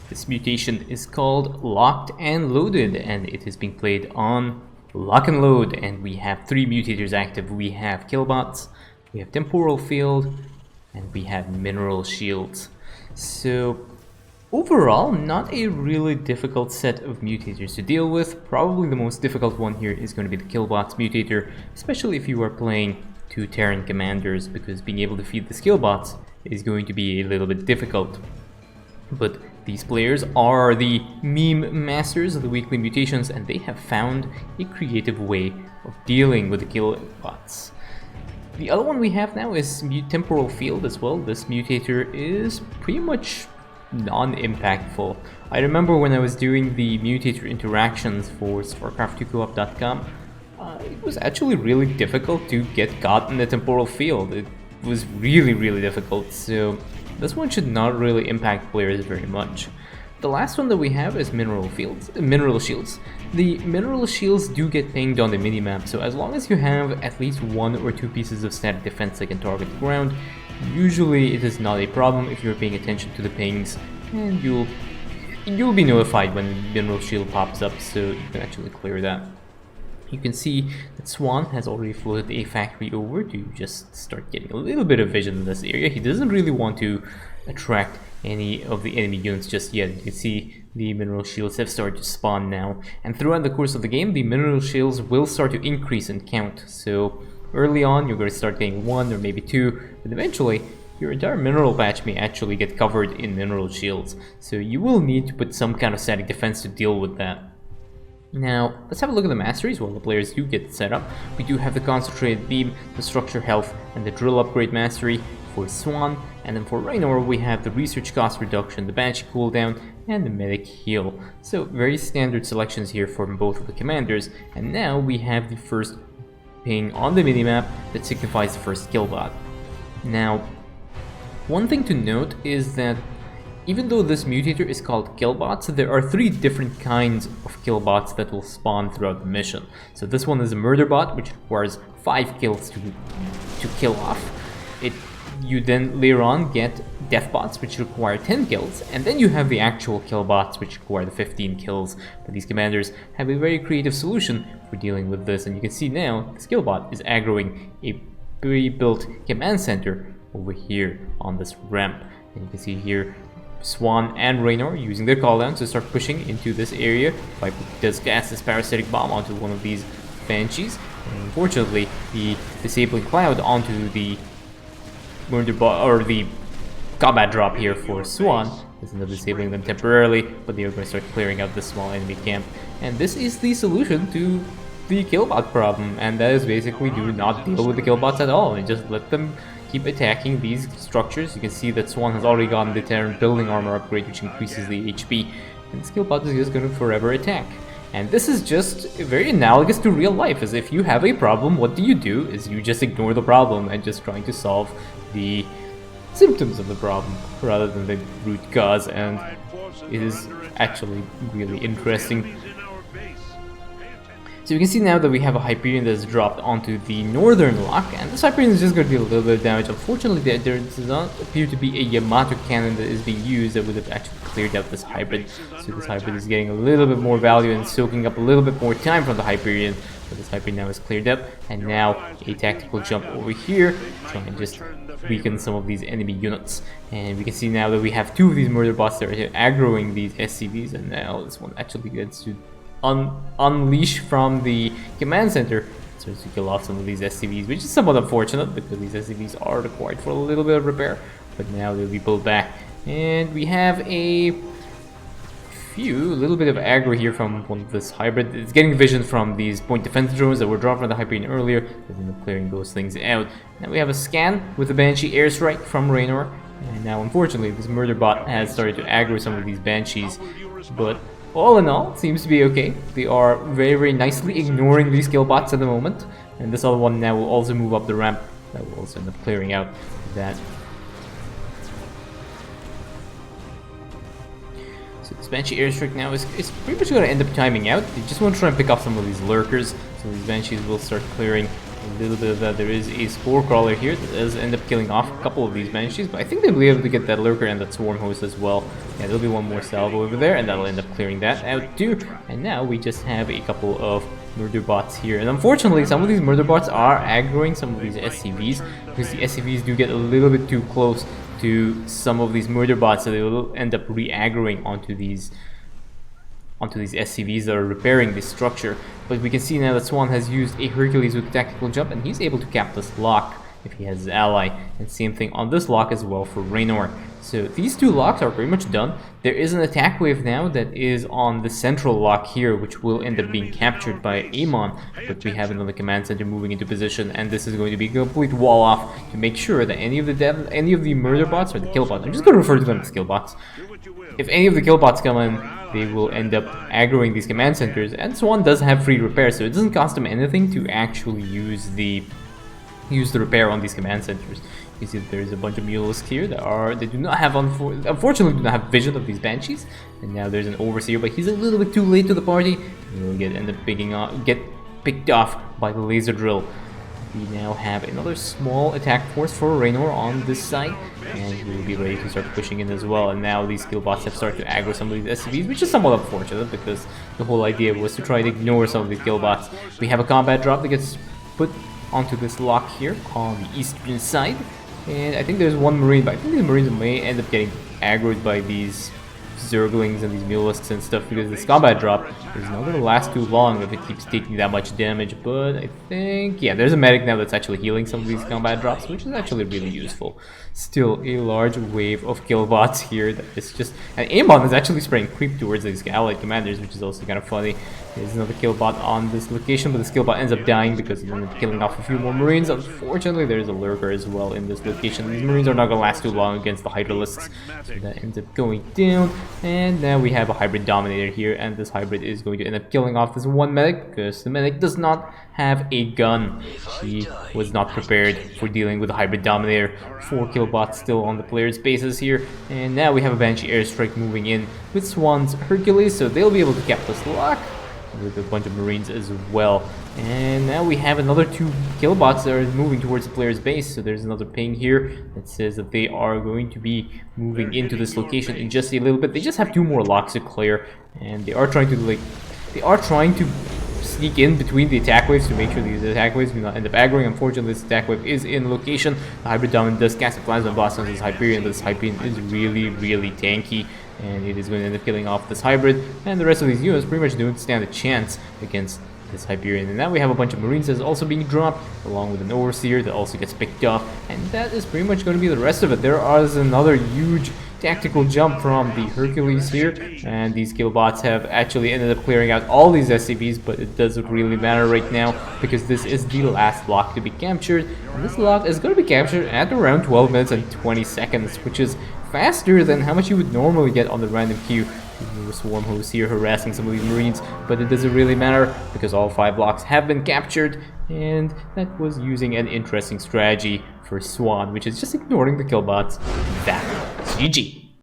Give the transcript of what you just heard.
This mutation is called Locked and Loaded, and it is being played on Lock and Load, and we have 3 mutators active. We have Killbots, we have Temporal Field, and we have Mineral Shields. So overall, not a really difficult set of mutators to deal with. Probably the most difficult one here is going to be the Killbots mutator, especially if you are playing 2 Terran commanders, because being able to feed the Killbots is going to be a little bit difficult. But these players are the meme masters of the weekly mutations, and they have found a creative way of dealing with the Killbots. The other one we have now is Temporal Field as well. This mutator is pretty much non-impactful. I remember when I was doing the mutator interactions for Starcraft2coop.com, it was actually really difficult to get caught in the Temporal Field. It was really difficult, so this one should not really impact players very much. The last one that we have is Mineral Shields. The Mineral Shields do get pinged on the minimap, so as long as you have at least 1 or 2 pieces of static defense that can target the ground, usually it is not a problem if you're paying attention to the pings, and you'll be notified when the Mineral Shield pops up, so you can actually clear that. You can see that Swann has already floated a factory over to just start getting a little bit of vision in this area. He doesn't really want to attract any of the enemy units just yet. You can see the Mineral Shields have started to spawn now, and throughout the course of the game the Mineral Shields will start to increase in count. So early on you're going to start getting 1 or maybe 2, but eventually your entire mineral patch may actually get covered in Mineral Shields. So you will need to put some kind of static defense to deal with that. Now, let's have a look at the masteries while the players do get set up. We do have the Concentrated Beam, the Structure Health, and the Drill Upgrade mastery for Swann, and then for Raynor we have the Research Cost Reduction, the Banshee Cooldown, and the Medic Heal. So very standard selections here for both of the commanders, and now we have the first ping on the minimap that signifies the first Killbot. Now, one thing to note is that even though this mutator is called Killbots, there are 3 different kinds of Killbots that will spawn throughout the mission. So this one is a murder bot, which requires 5 kills to kill off. You then later on get death bots, which require 10 kills, and then you have the actual Killbots, which require the 15 kills. But these commanders have a very creative solution for dealing with this, and you can see now this Killbot is aggroing a pre-built command center over here on this ramp. And you can see here Swann and Raynor using their cooldowns to start pushing into this area. Viper does cast this parasitic bomb onto one of these banshees, and unfortunately the disabling cloud onto the the combat drop here for Swann is not disabling them temporarily, but they are going to start clearing out this small enemy camp. And this is the solution to the Killbot problem, and that is basically do not deal with the Killbots at all and just let them keep attacking these structures. You can see that Swann has already gotten the Terran building armor upgrade, which increases the HP, and this Killbot is just going to forever attack. And this is just very analogous to real life, as if you have a problem, what do? Is you just ignore the problem and just trying to solve the symptoms of the problem rather than the root cause, and it is actually really interesting. So you can see now that we have a Hyperion that is dropped onto the northern lock, and this Hyperion is just going to deal a little bit of damage. Unfortunately, there does not appear to be a Yamato cannon that is being used that would have actually cleared out this hybrid. So this hybrid is getting a little bit more value and soaking up a little bit more time from the Hyperion. But this Hyperion now is cleared up, and now a tactical jump over here, trying to just weaken some of these enemy units. And we can see now that we have 2 of these murder bots that are aggroing these SCVs, and now this one actually gets to unleash from the command center, so to kill off some of these SCVs, which is somewhat unfortunate because these SCVs are required for a little bit of repair, but now they'll be pulled back. And we have a little bit of aggro here from one of this hybrid. It's getting vision from these point defense drones that were dropped from the Hyperion earlier, and then clearing those things out. Now we have a scan with the Banshee airstrike from Raynor, and now unfortunately this murder bot has started to aggro some of these Banshees, but all in all, it seems to be okay. They are very nicely ignoring these Killbots at the moment, and this other one now will also move up the ramp. That will also end up clearing out that. So this Banshee airstrike now is pretty much going to end up timing out. They just want to try and pick off some of these lurkers, so these Banshees will start clearing A little bit of that. There is a Spore Crawler here that does end up killing off a couple of these Banshees, but I think they'll be able to get that Lurker and that Swarm Host as well. Yeah, there'll be one more salvo over there, and that'll end up clearing that out too. And now we just have a couple of murder bots here. And unfortunately, some of these murder bots are aggroing some of these SCVs, because the SCVs do get a little bit too close to some of these murder bots, so they will end up re-aggroing onto these SCVs that are repairing this structure. But we can see now that Swann has used a Hercules with tactical jump, and he's able to cap this lock if he has his ally. And same thing on this lock as well for Raynor. So these two locks are pretty much done. There is an attack wave now that is on the central lock here, which will end up being captured by Amon. But we have another command center moving into position, and this is going to be a complete wall off to make sure that any of the murder bots or the kill bots, I'm just going to refer to them as kill bots. If any of the kill bots come in, they will end up aggroing these command centers, and Swann does have free repair, so it doesn't cost him anything to actually use the repair on these command centers. You see that there's a bunch of Mulisks here that do not have, unfortunately, do not have vision of these Banshees. And now there's an Overseer, but he's a little bit too late to the party. He will end up get picked off by the laser drill. We now have another small attack force for Raynor on this side, and he will be ready to start pushing in as well. And now these skill bots have started to aggro some of these SCVs, which is somewhat unfortunate because the whole idea was to try to ignore some of these kill bots. We have a combat drop that gets put onto this lock here on the eastern side, and I think there's one Marine, but I think the Marines may end up getting aggroed by these Zerglings and these Mulisks and stuff, because this combat drop is not going to last too long if it keeps taking that much damage. But I think, yeah, there's a medic now that's actually healing some of these combat drops, which is actually really useful. Still a large wave of kill bots here that is just, and Amon is actually spraying creep towards these allied commanders, which is also kind of funny. There's another kill bot on this location, but the skill bot ends up dying because it ends up killing off a few more Marines. Unfortunately, there's a Lurker as well in this location. These Marines are not going to last too long against the Hydralisks, so that ends up going down. And now we have a Hybrid Dominator here, and this Hybrid is going to end up killing off this one medic because the medic does not have a gun. She was not prepared for dealing with a Hybrid Dominator. 4 kill bots still on the player's bases here, and now we have a Banshee airstrike moving in with Swann's Hercules, so they'll be able to cap this lock with a bunch of Marines as well. And now we have another 2 kill bots that are moving towards the player's base. So there's another ping here that says that they are going to be moving into this location in just a little bit. They just have 2 more locks to clear, and they are trying to sneak in between the attack waves to make sure these attack waves do not end up aggroing. Unfortunately, this attack wave is in location. The Hybrid Dominant does cast a Plasma Blast on this Hyperion, but this Hyperion is really tanky, and it is going to end up killing off this Hybrid, and the rest of these units pretty much don't stand a chance against this Hyperion. And now we have a bunch of Marines that's also being dropped, along with an Overseer that also gets picked off, and that is pretty much going to be the rest of it. There is another huge tactical jump from the Hercules here, and these kill bots have actually ended up clearing out all these SCVs, but it doesn't really matter right now because this is the last lock to be captured, and this lock is going to be captured at around 12 minutes and 20 seconds, which is faster than how much you would normally get on the random queue. The Swarm Host here harassing some of these Marines, but it doesn't really matter because all 5 blocks have been captured, and that was using an interesting strategy for Swann, which is just ignoring the kill bots. That is GG.